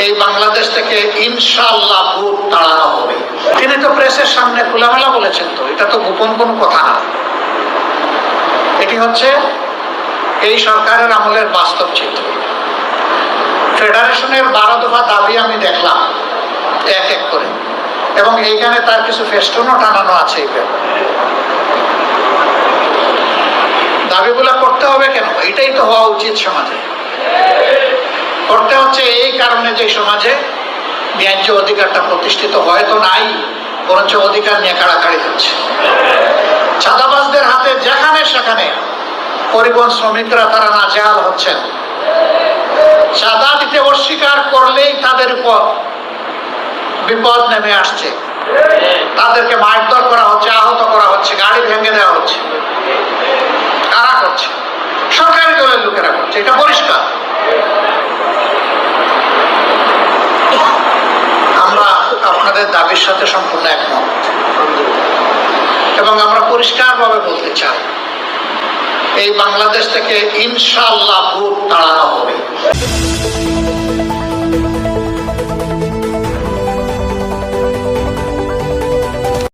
এই বাংলাদেশ থেকে ইনশাআল্লাহ ভূত তাড়ানো হবে। তিনি তো প্রেসের সামনে খোলামেলা বলেছেন, তো এটা তো গোপন কোনো কথা না। এটি হচ্ছে এই সরকারের আমলের বাস্তব চিত্র। ফেডারেশনের 12 দফা দাবি আমি দেখলাম এক এক করে, এবং এইখানে তার কিছু ফেস্টুনও টানানো আছে। এই দাবিগুলো করতে হবে কেন? এটাই তো হওয়া উচিত সমাজে। করতে হচ্ছে এই কারণে যে সমাজে ন্যায্য অধিকারটা প্রতিষ্ঠিত হয়তো নাই, বরঞ্চ অধিকার নিয়ে কাড়াকাড়ি হচ্ছে। চাঁদাবাজদের হাতে যেখানে সেখানে পরিবহন শ্রমিকরা তারা নাজেহাল হচ্ছেন। চাঁদা দিতে অস্বীকার করলেই তাদের উপর বিপদ নেমে আসছে। তাদেরকে মারধর করা হচ্ছে, আহত করা হচ্ছে, গাড়ি ভেঙে দেওয়া হচ্ছে। কারা করছে? সরকারি দলের লোকেরা করছে, এটা পরিষ্কার। আমরা আপনাদের দাবির সাথে সম্পূর্ণ একমত, এবং আমরা পরিষ্কারভাবে বলতে চাই এই বাংলাদেশ থেকে ইনশাআল্লাহ ভূত তাড়ানো হবে।